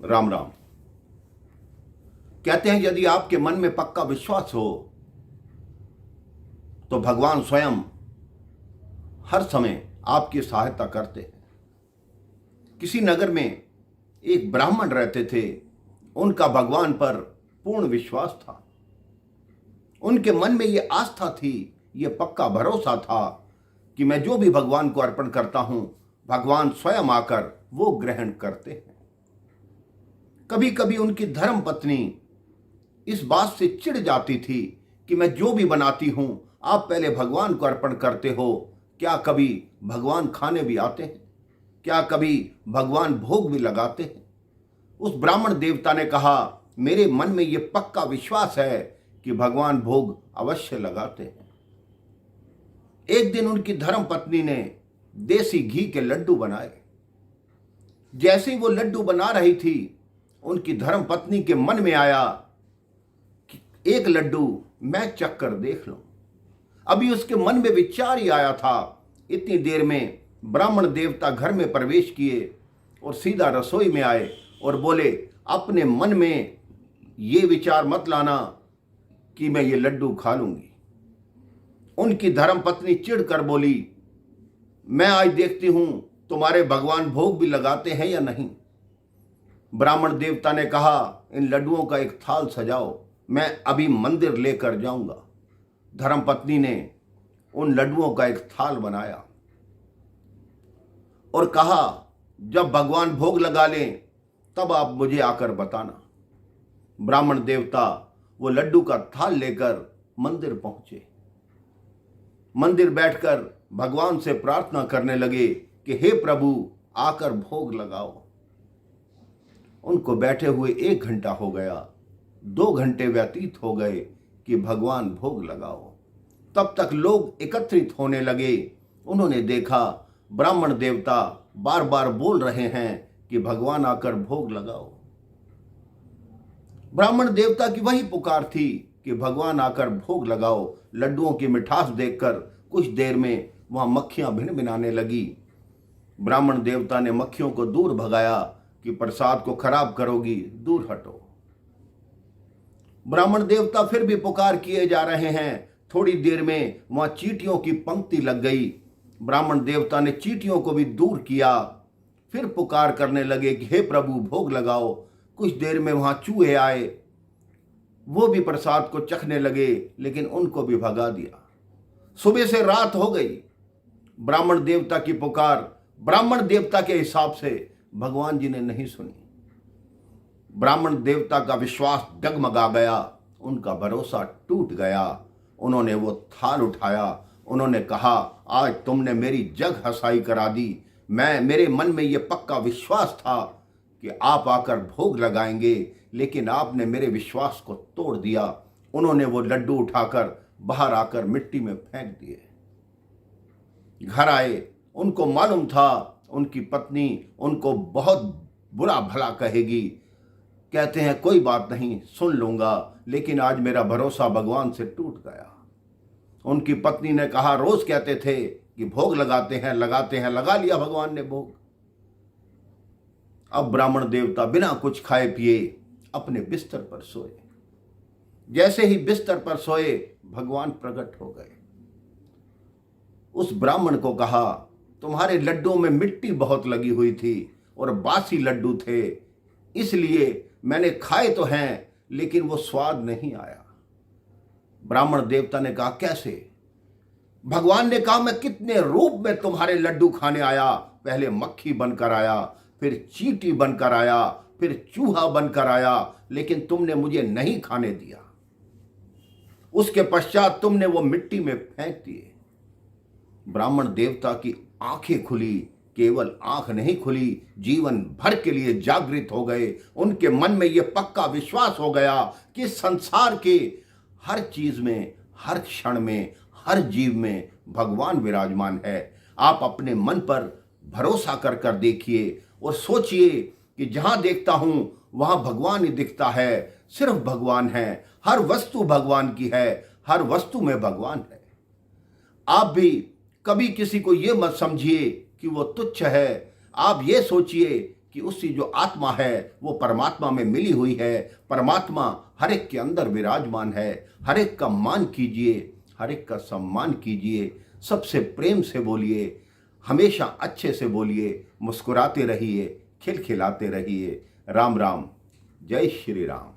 राम राम। कहते हैं यदि आपके मन में पक्का विश्वास हो तो भगवान स्वयं हर समय आपकी सहायता करते हैं। किसी नगर में एक ब्राह्मण रहते थे। उनका भगवान पर पूर्ण विश्वास था। उनके मन में यह आस्था थी, यह पक्का भरोसा था कि मैं जो भी भगवान को अर्पण करता हूं, भगवान स्वयं आकर वो ग्रहण करते हैं। कभी कभी उनकी धर्म पत्नी इस बात से चिढ़ जाती थी कि मैं जो भी बनाती हूं, आप पहले भगवान को अर्पण करते हो। क्या कभी भगवान खाने भी आते हैं? क्या कभी भगवान भोग भी लगाते हैं? उस ब्राह्मण देवता ने कहा, मेरे मन में यह पक्का विश्वास है कि भगवान भोग अवश्य लगाते हैं। एक दिन उनकी धर्म पत्नी ने देसी घी के लड्डू बनाए। जैसे ही वो लड्डू बना रही थी, उनकी धर्म पत्नी के मन में आया कि एक लड्डू मैं चख कर देख लूं। अभी उसके मन में विचार ही आया था, इतनी देर में ब्राह्मण देवता घर में प्रवेश किए और सीधा रसोई में आए और बोले, अपने मन में ये विचार मत लाना कि मैं ये लड्डू खा लूंगी। उनकी धर्म पत्नी चिढ़ कर बोली, मैं आज देखती हूं तुम्हारे भगवान भोग भी लगाते हैं या नहीं। ब्राह्मण देवता ने कहा, इन लड्डुओं का एक थाल सजाओ, मैं अभी मंदिर लेकर जाऊंगा। धर्मपत्नी ने उन लड्डुओं का एक थाल बनाया और कहा, जब भगवान भोग लगा लें तब आप मुझे आकर बताना। ब्राह्मण देवता वो लड्डू का थाल लेकर मंदिर पहुंचे। मंदिर बैठकर भगवान से प्रार्थना करने लगे कि हे प्रभु, आकर भोग लगाओ। उनको बैठे हुए 1 घंटा हो गया, 2 घंटे व्यतीत हो गए कि भगवान भोग लगाओ। तब तक लोग एकत्रित होने लगे। उन्होंने देखा ब्राह्मण देवता बार बार बोल रहे हैं कि भगवान आकर भोग लगाओ। ब्राह्मण देवता की वही पुकार थी कि भगवान आकर भोग लगाओ। लड्डुओं की मिठास देखकर कुछ देर में वहां मक्खियां भिनभिनाने लगी। ब्राह्मण देवता ने मक्खियों को दूर भगाया कि प्रसाद को खराब करोगी, दूर हटो। ब्राह्मण देवता फिर भी पुकार किए जा रहे हैं। थोड़ी देर में वहां चींटियों की पंक्ति लग गई। ब्राह्मण देवता ने चींटियों को भी दूर किया। फिर पुकार करने लगे कि हे प्रभु, भोग लगाओ। कुछ देर में वहां चूहे आए, वो भी प्रसाद को चखने लगे, लेकिन उनको भी भगा दिया। सुबह से रात हो गई। ब्राह्मण देवता की पुकार ब्राह्मण देवता के हिसाब से भगवान जी ने नहीं सुनी। ब्राह्मण देवता का विश्वास डगमगा गया, उनका भरोसा टूट गया। उन्होंने वो थाल उठाया। उन्होंने कहा, आज तुमने मेरी जग हंसाई करा दी। मेरे मन में ये पक्का विश्वास था कि आप आकर भोग लगाएंगे, लेकिन आपने मेरे विश्वास को तोड़ दिया। उन्होंने वो लड्डू उठाकर बाहर आकर मिट्टी में फेंक दिए। घर आए, उनको मालूम था उनकी पत्नी उनको बहुत बुरा भला कहेगी। कहते हैं, कोई बात नहीं, सुन लूंगा, लेकिन आज मेरा भरोसा भगवान से टूट गया। उनकी पत्नी ने कहा, रोज कहते थे कि भोग लगाते हैं, लगा लिया भगवान ने भोग। अब ब्राह्मण देवता बिना कुछ खाए पिए अपने बिस्तर पर सोए। जैसे ही बिस्तर पर सोए, भगवान प्रकट हो गए। उस ब्राह्मण को कहा, तुम्हारे लड्डुओं में मिट्टी बहुत लगी हुई थी और बासी लड्डू थे, इसलिए मैंने खाए तो हैं, लेकिन वो स्वाद नहीं आया। ब्राह्मण देवता ने कहा, कैसे? भगवान ने कहा, मैं कितने रूप में तुम्हारे लड्डू खाने आया। पहले मक्खी बनकर आया, फिर चींटी बनकर आया, फिर चूहा बनकर आया, लेकिन तुमने मुझे नहीं खाने दिया। उसके पश्चात तुमने वो मिट्टी में फेंक दिए। ब्राह्मण देवता की आंखें खुली। केवल आंख नहीं खुली, जीवन भर के लिए जागृत हो गए। उनके मन में यह पक्का विश्वास हो गया कि संसार के हर चीज में, हर क्षण में, हर जीव में भगवान विराजमान है। आप अपने मन पर भरोसा कर कर देखिए और सोचिए कि जहां देखता हूं वहां भगवान ही दिखता है। सिर्फ भगवान है, हर वस्तु भगवान की है, हर वस्तु में भगवान है। आप भी कभी किसी को यह मत समझिए कि वो तुच्छ है। आप ये सोचिए कि उसकी जो आत्मा है वो परमात्मा में मिली हुई है। परमात्मा हर एक के अंदर विराजमान है। हर एक का मान कीजिए, हर एक का सम्मान कीजिए, सबसे प्रेम से बोलिए, हमेशा अच्छे से बोलिए, मुस्कुराते रहिए, खिलखिलाते रहिए। राम राम, जय श्री राम।